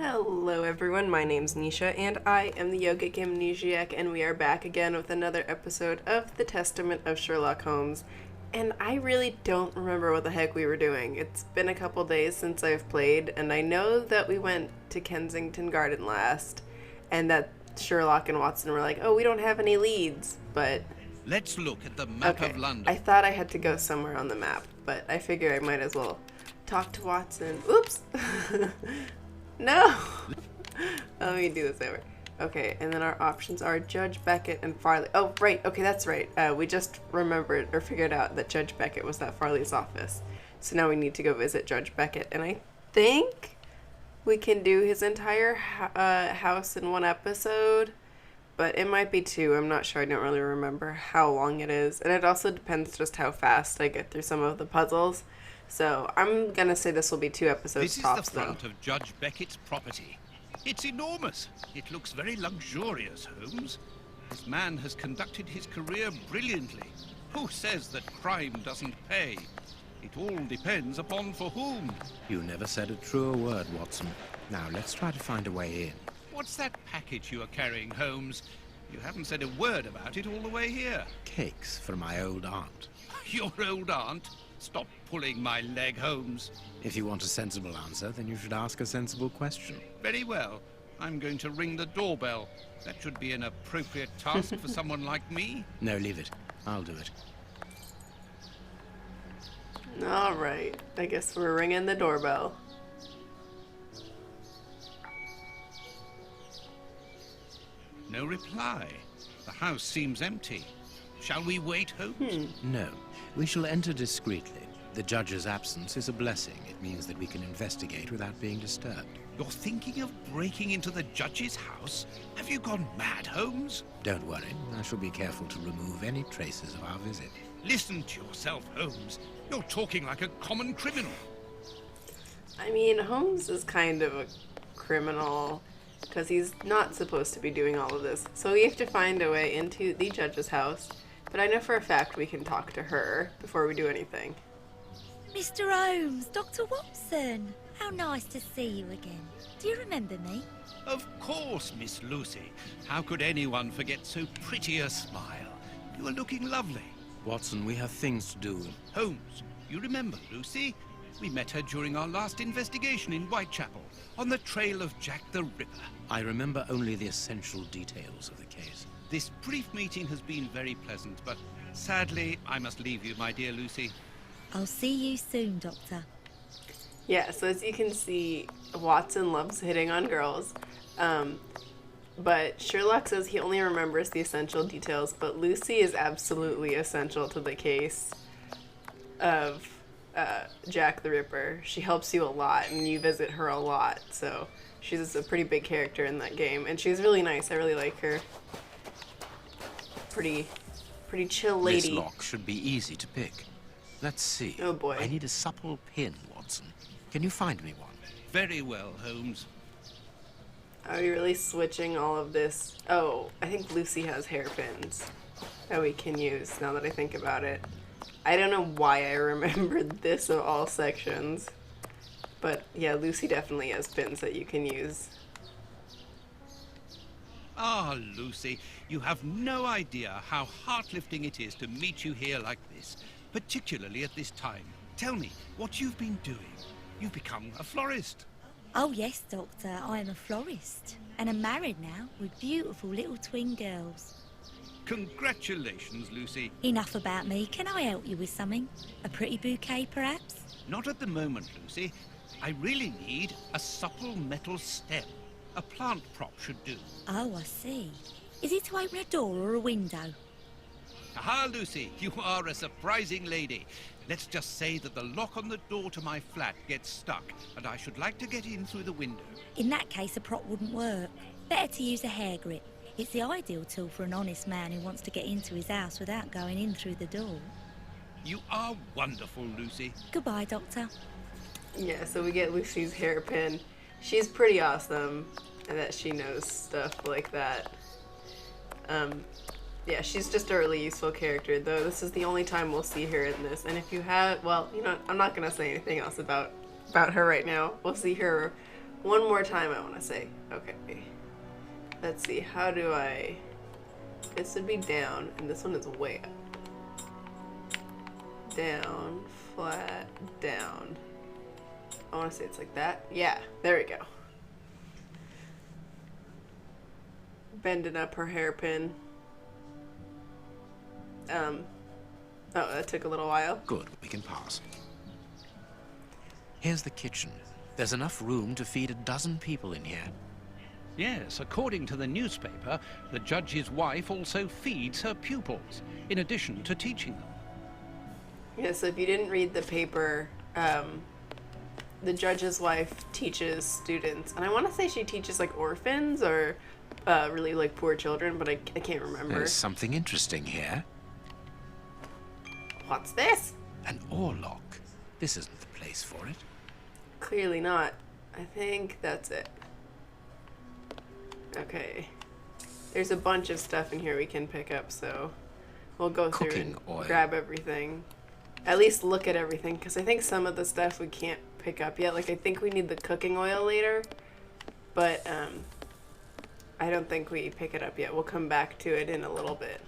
Hello everyone, my name's Nisha and I am the Yogic Amnesiac, and we are back again with another episode of The Testament of Sherlock Holmes. And I really don't remember what the heck we were doing. It's been a couple days since I've played, and I know that we went to Kensington Garden last, and that Sherlock and Watson were like, oh, we don't have any leads, but... Let's look at the map of London. I thought I had to go somewhere on the map, but I figure I might as well talk to Watson. Oops! No! Let me do this over. Okay, and then our options are Judge Beckett and Farley. Oh, right. Okay, that's right. We just remembered or figured out that Judge Beckett was at Farley's office. So now we need to go visit Judge Beckett. And I think we can do his entire house in one episode. But it might be two. I'm not sure. I don't really remember how long it is. And it also depends just how fast I get through some of the puzzles. So I'm going to say this will be 2 episodes tops, This is the front of Judge Beckett's property. It's enormous. It looks very luxurious, Holmes. This man has conducted his career brilliantly. Who says that crime doesn't pay? It all depends upon for whom. You never said a truer word, Watson. Now, let's try to find a way in. What's that package you are carrying, Holmes? You haven't said a word about it all the way here. Cakes for my old aunt. Your old aunt? Stop pulling my leg, Holmes. If you want a sensible answer, then you should ask a sensible question. Very well. I'm going to ring the doorbell. That should be an appropriate task for someone like me. No, leave it. I'll do it. Alright, I guess we're ringing the doorbell. No reply. The house seems empty. Shall we wait, Holmes? No. We shall enter discreetly. The judge's absence is a blessing. It means that we can investigate without being disturbed. You're thinking of breaking into the judge's house? Have you gone mad, Holmes? Don't worry. I shall be careful to remove any traces of our visit. Listen to yourself, Holmes. You're talking like a common criminal. I mean, Holmes is kind of a criminal because he's not supposed to be doing all of this. So we have to find a way into the judge's house. But I know for a fact we can talk to her before we do anything. Mr. Holmes, Dr. Watson, how nice to see you again. Do you remember me? Of course, Miss Lucy. How could anyone forget so pretty a smile? You are looking lovely. Watson, we have things to do. Holmes, you remember Lucy? We met her during our last investigation in Whitechapel, on the trail of Jack the Ripper. I remember only the essential details of the case. This brief meeting has been very pleasant, but sadly, I must leave you, my dear Lucy. I'll see you soon, Doctor. Yeah, so as you can see, Watson loves hitting on girls. But Sherlock says he only remembers the essential details, but Lucy is absolutely essential to the case of Jack the Ripper. She helps you a lot, and you visit her a lot, so she's a pretty big character in that game. And she's really nice. I really like her. Pretty chill lady. This lock should be easy to pick. Let's see. Oh boy. I need a supple pin, Watson. Can you find me one? Very well, Holmes. Are we really switching all of this? Oh, I think Lucy has hairpins that we can use now that I think about it. I don't know why I remembered this of all sections. But yeah, Lucy definitely has pins that you can use. Ah, Lucy, you have no idea how heart-lifting it is to meet you here like this, particularly at this time. Tell me what you've been doing. You've become a florist. Oh yes, Doctor, I am a florist. And I'm married now with beautiful little twin girls. Congratulations, Lucy. Enough about me. Can I help you with something? A pretty bouquet, perhaps? Not at the moment, Lucy. I really need a supple metal stem. A plant prop should do. Oh, I see. Is it to open a door or a window? Aha, Lucy, you are a surprising lady. Let's just say that the lock on the door to my flat gets stuck, and I should like to get in through the window. In that case, a prop wouldn't work. Better to use a hair grip. It's the ideal tool for an honest man who wants to get into his house without going in through the door. You are wonderful, Lucy. Goodbye, Doctor. Yeah, so we get Lucy's hairpin. She's pretty awesome, and that she knows stuff like that. Yeah, she's just a really useful character, though this is the only time we'll see her in this. And if you have, well, you know, I'm not gonna say anything else about her right now. We'll see her One more time, I want to say. Okay. Let's see. How do I... This would be down, and this one is way up. Down, flat, down. I want to say it's like that. Yeah, there we go. Bending up her hairpin. Oh, that took a little while. Good, we can pass. Here's the kitchen. There's enough room to feed 12 people in here. Yes, according to the newspaper, the judge's wife also feeds her pupils, in addition to teaching them. Yeah, so if you didn't read the paper, the judge's wife teaches students, and I want to say she teaches like orphans or really like poor children, but I can't remember. There's something interesting here. What's this? An oar lock. This isn't the place for it. Clearly not. I think that's it. Okay. There's a bunch of stuff in here we can pick up, so we'll go through Cooking and oil. grab everything. At least look at everything, because I think some of the stuff we can't pick up yet. Like, I think we need the cooking oil later, but I don't think we pick it up yet. We'll come back to it in a little bit.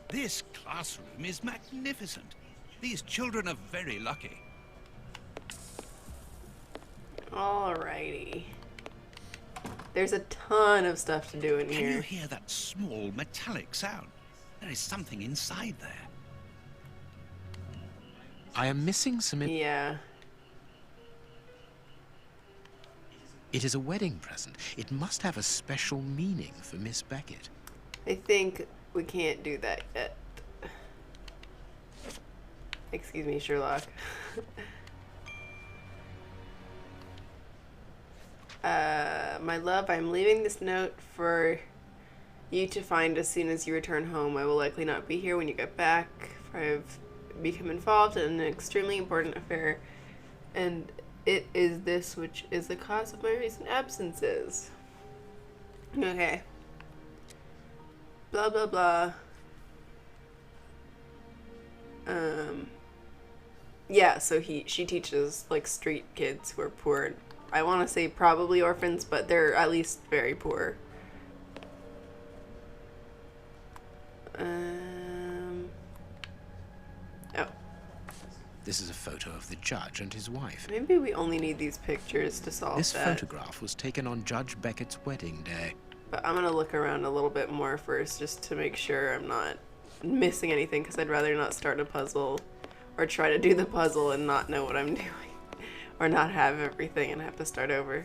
This classroom is magnificent. These children are very lucky. Alrighty. There's a ton of stuff to do in Can here. you hear that small metallic sound? There is something inside there. I am missing some... Yeah. It is a wedding present. It must have a special meaning for Miss Beckett. I think we can't do that yet. Excuse me, Sherlock. My love, I'm leaving this note for you to find as soon as you return home. I will likely not be here when you get back, for I've become involved in an extremely important affair, and it is this which is the cause of my recent absences. Okay. Blah, blah, blah. Yeah, so she teaches, like, street kids who are poor. I want to say probably orphans, but they're at least very poor. Oh. This is a photo of the judge and his wife. Maybe we only need these pictures to solve This that. photograph was taken on Judge Beckett's wedding day. But I'm gonna look around a little bit more first, just to make sure I'm not missing anything, because I'd rather not start a puzzle or try to do the puzzle and not know what I'm doing, or not have everything and have to start over.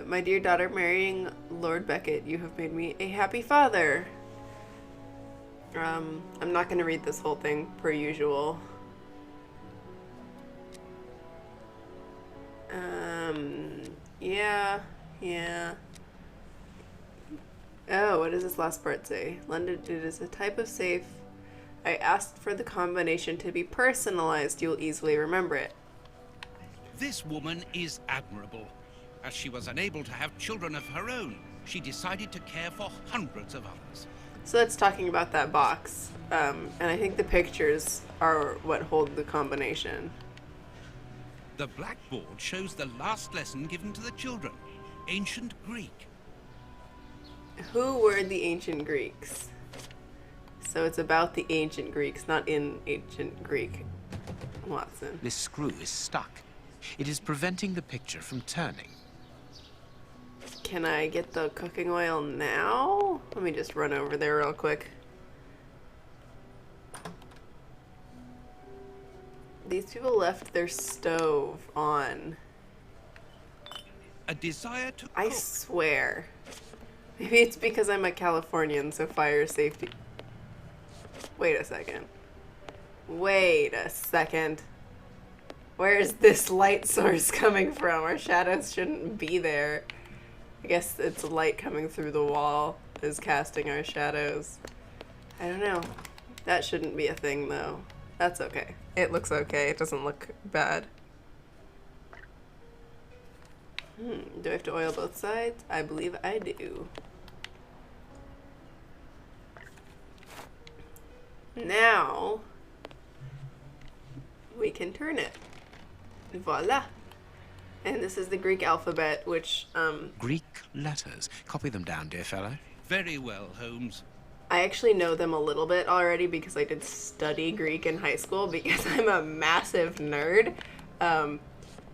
My dear daughter, marrying Lord Beckett, you have made me a happy father. I'm not gonna read this whole thing per usual. Yeah. Oh, what does this last part say? London, it is a type of safe. I asked for the combination to be personalized. You'll easily remember it. This woman is admirable. As she was unable to have children of her own, she decided to care for hundreds of others. So that's talking about that box. And I think the pictures are what hold the combination. The blackboard shows the last lesson given to the children, ancient Greek. Who were the ancient Greeks? So it's about the ancient Greeks, not in ancient Greek. Watson. This screw is stuck. It is preventing the picture from turning. Can I get the cooking oil now? Let me just run over there real quick. These people left their stove on. A desire to I cook. swear. Maybe it's because I'm a Californian, so fire safety. Wait a second. Wait a second. Where's this light source coming from? Our shadows shouldn't be there. I guess it's light coming through the wall is casting our shadows. I don't know. That shouldn't be a thing, though. That's okay. It looks okay. It doesn't look bad. Do I have to oil both sides? I believe I do. Now, we can turn it. Voila. And this is the Greek alphabet, which, Greek letters. Copy them down, dear fellow. Very well, Holmes. I actually know them a little bit already because I did study Greek in high school because I'm a massive nerd.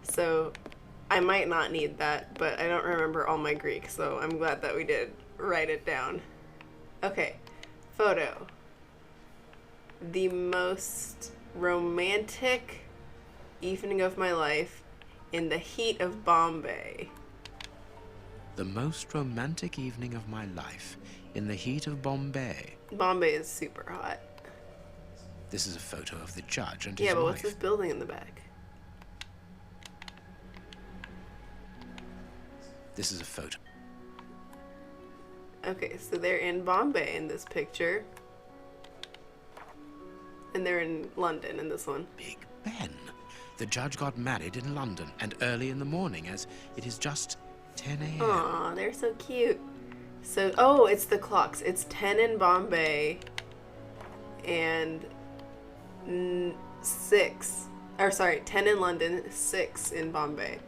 So I might not need that, but I don't remember all my Greek, so I'm glad that we did write it down. Okay, photo. The most romantic evening of my life in the heat of Bombay. The most romantic evening of my life in the heat of Bombay. Bombay is super hot. This is a photo of the judge and his Yeah, but wife. what's this building in the back? This is a photo. Okay, so they're in Bombay in this picture. And they're in London in this one. Big Ben. The judge got married in London, and early in the morning, as it is just 10 a.m. Aw, they're so cute. So, oh, it's the clocks. It's 10 in Bombay and 6. Or sorry, 10 in London, 6 in Bombay.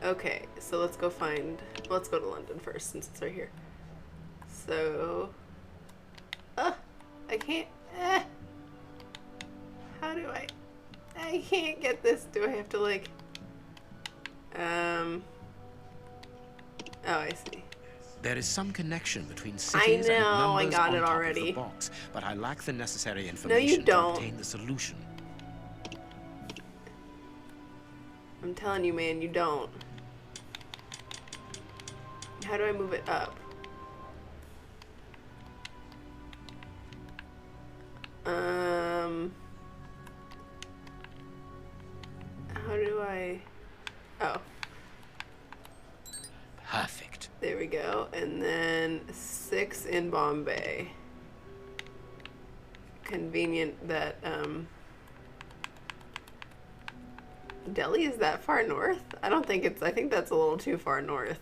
Okay, so let's go to London first since it's right here. So, I can't, how do I can't get this. Do I have to like, oh, I see. There is some connection between cities I and know, I numbers got on it top already. of the box, but I lack the necessary information to don't. obtain the solution. I'm telling you, man, you don't. How do I move it up? How do I... Oh, Perfect. there we go. And then 6 in Bombay. Convenient that, Delhi is that far north? I don't think it's, I think that's a little too far north.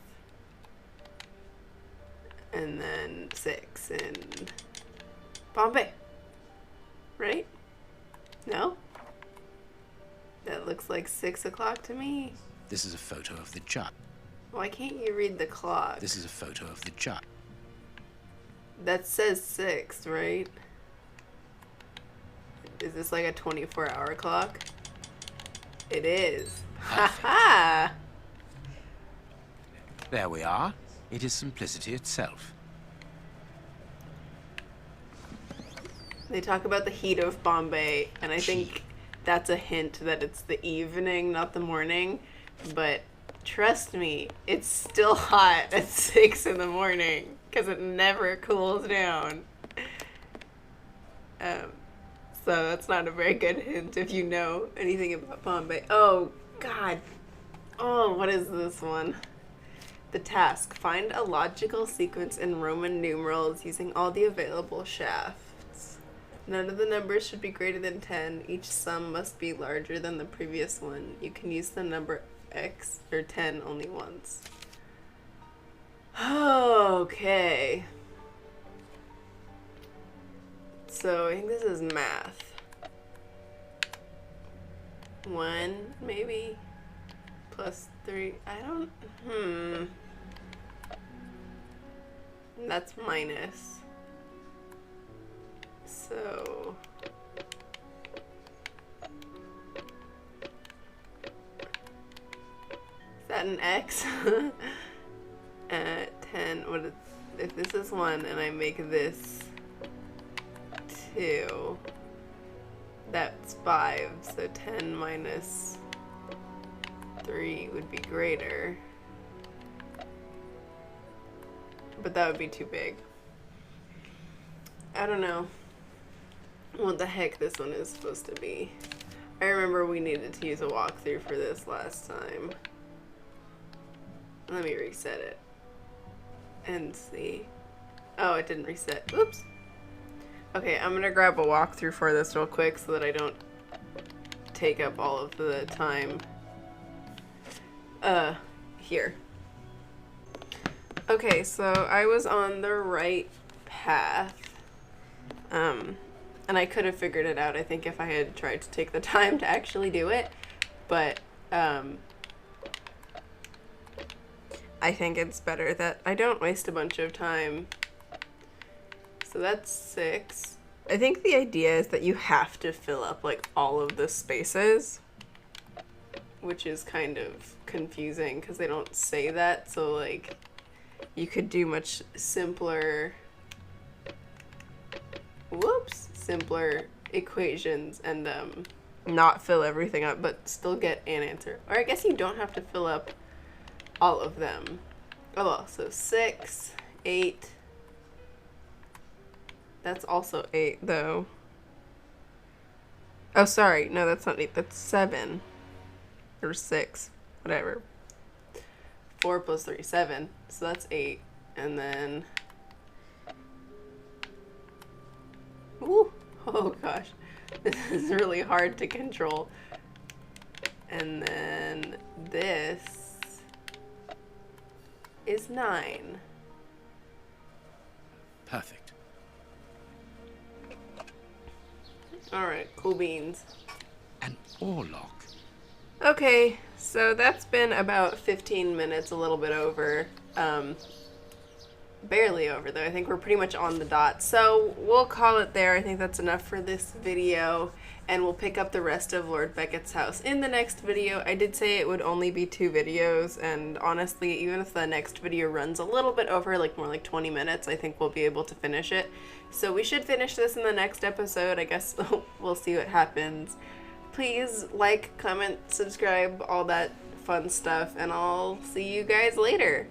And then 6 in Bombay. Right? No? That looks like 6 o'clock to me. This is a photo of the judge. Why can't you read the clock? This is a photo of the judge. That says 6, right? Is this like a 24-hour clock? It is. Ha ha! There we are. It is simplicity itself. They talk about the heat of Bombay, and I think that's a hint that it's the evening, not the morning. But trust me, it's still hot at 6 in the morning because it never cools down. So that's not a very good hint if you know anything about Bombay. Oh, God. Oh, what is this one? The task. Find a logical sequence in Roman numerals using all the available shafts. None of the numbers should be greater than 10. Each sum must be larger than the previous one. You can use the number x or 10 only once. Okay. So I think this is math. 1 maybe plus 3. I don't. That's minus. So is that an x? 10. What is, if this is 1 and I make this 2, that's 5. So 10 minus 3 would be greater. But that would be too big. I don't know what the heck this one is supposed to be. I remember we needed to use a walkthrough for this last time. Let me reset it and see. Oh, it didn't reset. Oops. Okay, I'm gonna grab a walkthrough for this real quick so that I don't take up all of the time. Here. Okay, so I was on the right path. And I could have figured it out, I think, if I had tried to take the time to actually do it. But I think it's better that I don't waste a bunch of time. So that's 6. I think the idea is that you have to fill up like all of the spaces, which is kind of confusing because they don't say that. So like you could do much simpler, simpler equations and not fill everything up, but still get an answer. Or I guess you don't have to fill up all of them. Oh well, so 6, 8. That's also 8 though. Oh, sorry. No, that's not 8. That's 7. Or 6. Whatever. 4 plus 3, 7. So that's 8. And then... Ooh. Oh gosh. This is really hard to control. And then this is 9. Perfect. Alright, cool beans. An oarlock. Okay, so that's been about 15 minutes, a little bit over. Barely over, though. I think we're pretty much on the dot. So we'll call it there. I think that's enough for this video. And we'll pick up the rest of Lord Beckett's house in the next video. I did say it would only be 2 videos. And honestly, even if the next video runs a little bit over, like more like 20 minutes, I think we'll be able to finish it. So we should finish this in the next episode. I guess we'll see what happens. Please like, comment, subscribe, all that fun stuff, and I'll see you guys later.